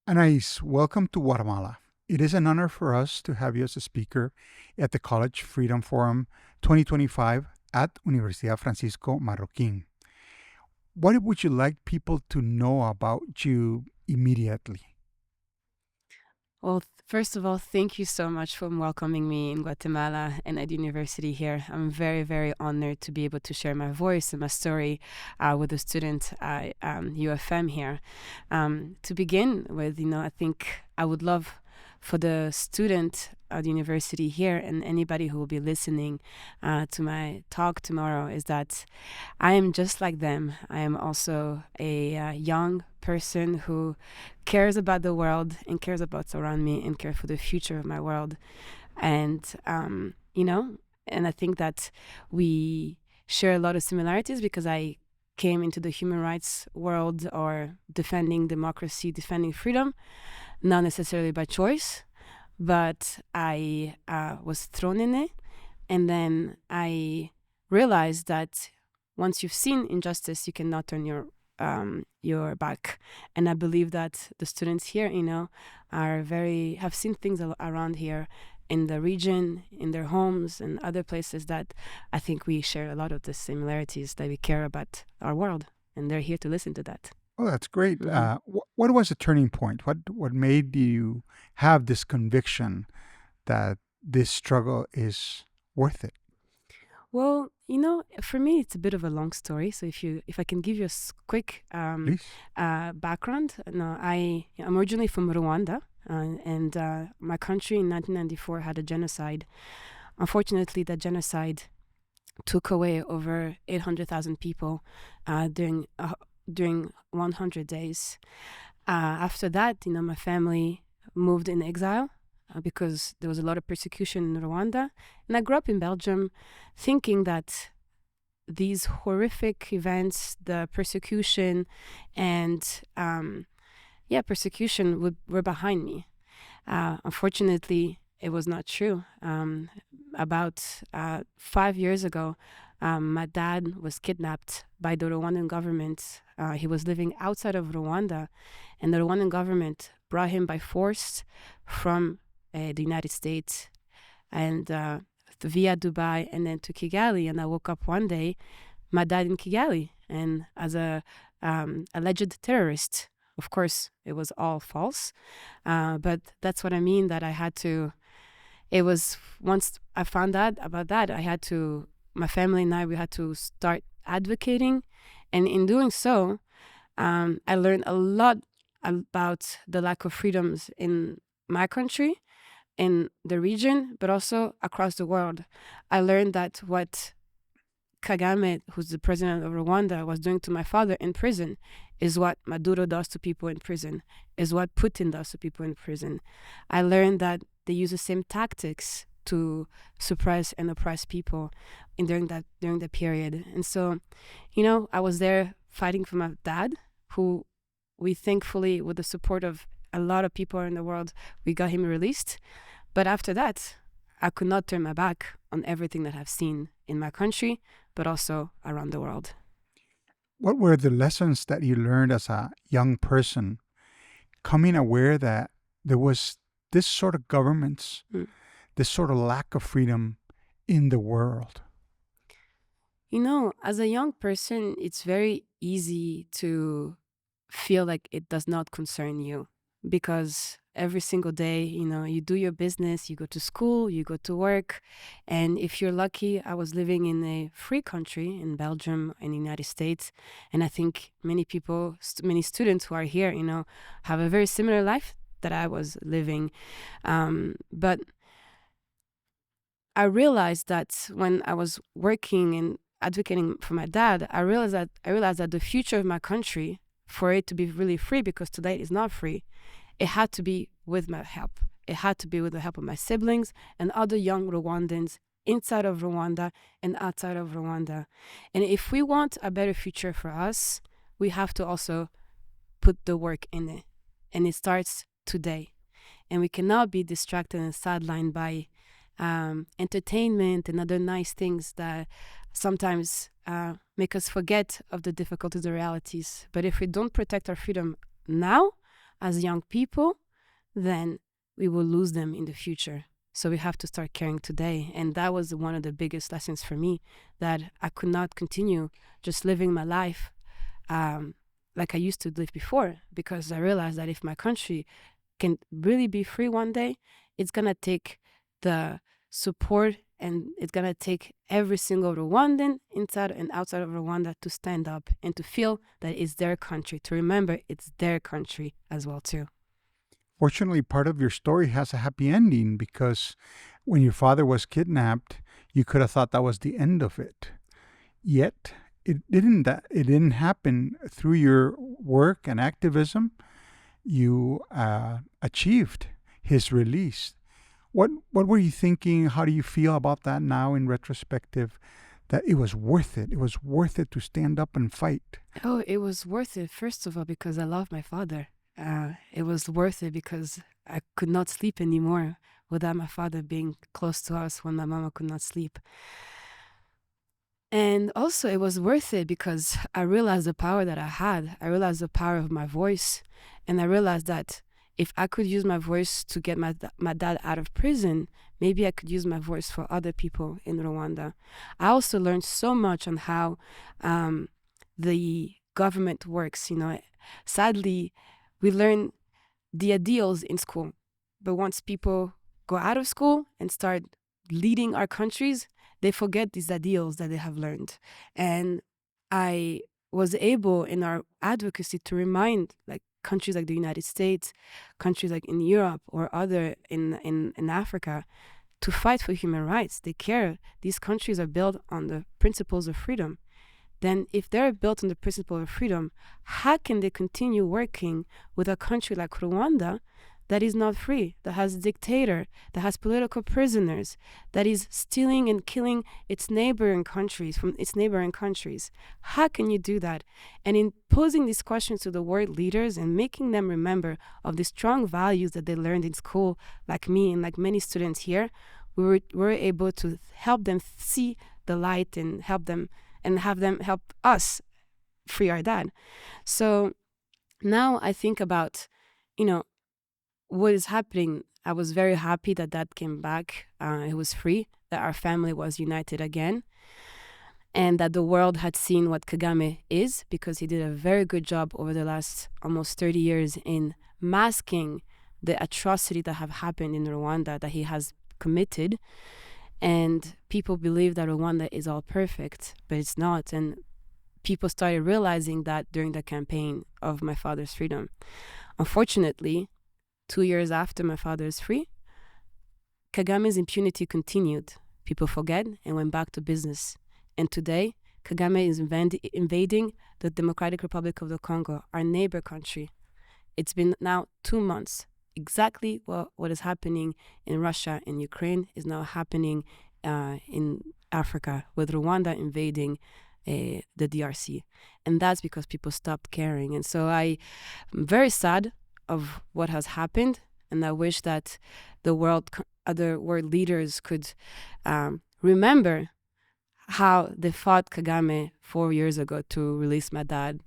Anaïse, welcome to Guatemala. It is an honor for us to have you as a speaker at the College Freedom Forum 2025 at Universidad Francisco Marroquin. What would you like people to know about you immediately? Well, first of all, thank you so much for welcoming me in Guatemala and at university here. I'm very, very honored to be able to share my voice and my story with the student at UFM here. To begin with, I think I would love for the student at the university here and anybody who will be listening to my talk tomorrow is that I am just like them. I am also a young person who cares about the world and cares about what's around me and cares for the future of my world. And, and I think that we share a lot of similarities because I came into the human rights world or defending democracy, defending freedom, not necessarily by choice, but I was thrown in it. And then I realized that once you've seen injustice, you cannot turn your back. And I believe that the students here, have seen things around here in the region, in their homes and other places that I think we share a lot of the similarities that we care about our world. And they're here to listen to that. Oh, that's great. Mhm. What was the turning point? What made you have this conviction that this struggle is worth it? Well, for me, it's a bit of a long story. So if I can give you a quick Please. background, no, I'm originally from Rwanda, and my country in 1994 had a genocide. Unfortunately, that genocide took away over 800,000 people during 100 days. After that, my family moved in exile because there was a lot of persecution in Rwanda. And I grew up in Belgium thinking that these horrific events, the persecution and persecution were behind me. Unfortunately, it was not true. About 5 years ago, my dad was kidnapped by the Rwandan government. He was living outside of Rwanda, and the Rwandan government brought him by force from the United States and via Dubai and then to Kigali. And I woke up one day, my dad in Kigali, and as a alleged terrorist. Of course, it was all false, but that's what I mean. That I had to. It was once I found out about that, I had to. My family and we had to start advocating, and in doing so, I learned a lot about the lack of freedoms in my country, in the region, but also across the world. I learned that what Kagame, who's the president of Rwanda, was doing to my father in prison is what Maduro does to people in prison, is what Putin does to people in prison. I learned that they use the same tactics to suppress and oppress people during the period. And so, I was there fighting for my dad, who we thankfully, with the support of a lot of people in the world, we got him released. But after that, I could not turn my back on everything that I've seen in my country, but also around the world. What were the lessons that you learned as a young person, coming aware that there was this sort of governments, Mm. this sort of lack of freedom in the world? As a young person, it's very easy to feel like it does not concern you because every single day, you do your business, you go to school, you go to work. And if you're lucky, I was living in a free country in Belgium and the United States. And I think many people, many students who are here, have a very similar life that I was living. But I realized that when I was working and advocating for my dad, I realized that the future of my country, for it to be really free, because today it is not free, it had to be with my help. It had to be with the help of my siblings and other young Rwandans inside of Rwanda and outside of Rwanda. And if we want a better future for us, we have to also put the work in it. And it starts today. And we cannot be distracted and sidelined by entertainment and other nice things that sometimes make us forget of the difficulties, the realities. But if we don't protect our freedom now, as young people, then we will lose them in the future. So we have to start caring today. And that was one of the biggest lessons for me, that I could not continue just living my life like I used to live before, because I realized that if my country can really be free one day, it's going to take the support, and it's going to take every single Rwandan inside and outside of Rwanda to stand up and to feel that it's their country, to remember it's their country as well too. Fortunately, part of your story has a happy ending, because when your father was kidnapped, you could have thought that was the end of it. Yet, it didn't happen. Through your work and activism, you achieved his release. What were you thinking? How do you feel about that now in retrospective? That it was worth it. It was worth it to stand up and fight. Oh, it was worth it, first of all, because I love my father. It was worth it because I could not sleep anymore without my father being close to us when my mama could not sleep. And also it was worth it because I realized the power that I had. I realized the power of my voice. And I realized that if I could use my voice to get my dad out of prison, maybe I could use my voice for other people in Rwanda. I also learned so much on how the government works. Sadly, we learn the ideals in school. But once people go out of school and start leading our countries, they forget these ideals that they have learned. And I was able in our advocacy to remind countries like the United States, countries like in Europe or other in Africa, to fight for human rights. They care. These countries are built on the principles of freedom. Then if they're built on the principle of freedom, how can they continue working with a country like Rwanda that is not free, that has a dictator, that has political prisoners, that is stealing and killing its neighboring countries from its neighboring countries? How can you do that? And in posing these questions to the world leaders and making them remember of the strong values that they learned in school, like me and like many students here, we were able to help them see the light and help them and have them help us free our dad. So now I think about, what is happening. I was very happy that dad came back. He was free, that our family was united again, and that the world had seen what Kagame is, because he did a very good job over the last almost 30 years in masking the atrocity that have happened in Rwanda that he has committed. And people believe that Rwanda is all perfect, but it's not. And people started realizing that during the campaign of my father's freedom. Unfortunately, 2 years after my father is free, Kagame's impunity continued. People forget and went back to business. And today, Kagame is invading the Democratic Republic of the Congo, our neighbor country. It's been now 2 months. Exactly what is happening in Russia and Ukraine is now happening in Africa, with Rwanda invading the DRC. And that's because people stopped caring. And so I'm very sad of what has happened, and I wish that other world leaders could remember how they fought Kagame 4 years ago to release my dad.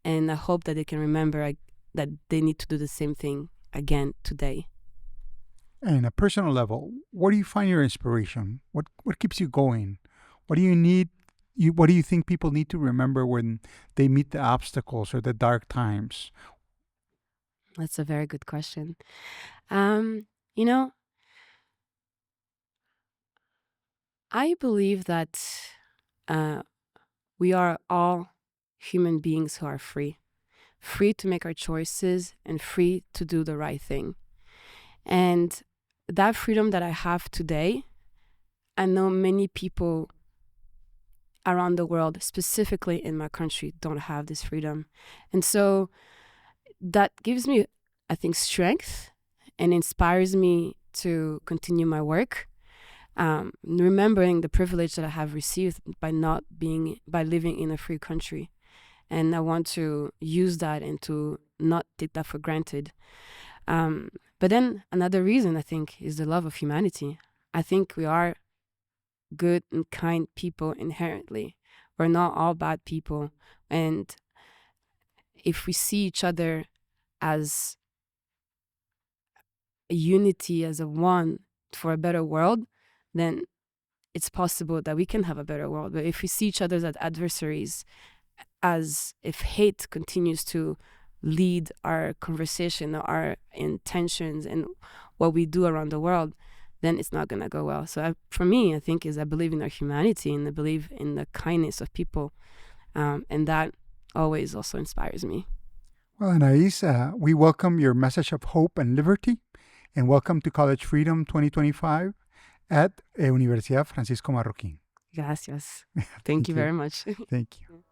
And I hope that they can remember that they need to do the same thing again today. And a personal level, where do you find your inspiration? What keeps you going? What do you need? What do you think people need to remember when they meet the obstacles or the dark times? That's a very good question. I believe that we are all human beings who are free to make our choices and free to do the right thing. And that freedom that I have today, I know many people around the world, specifically in my country, don't have this freedom. And so that gives me, I think, strength and inspires me to continue my work, remembering the privilege that I have received by living in a free country. And I want to use that and to not take that for granted. But then another reason, I think, is the love of humanity. I think we are good and kind people inherently. We're not all bad people. And if we see each other as unity as a one for a better world, then it's possible that we can have a better world. But if we see each other as adversaries, as if hate continues to lead our conversation, our intentions, and what we do around the world, then it's not going to go well. So for me, I think I believe in our humanity, and I believe in the kindness of people. And that always also inspires me. Well, Anaïse, we welcome your message of hope and liberty, and welcome to College Freedom 2025 at Universidad Francisco Marroquin. Gracias. Thank you very much. Thank you.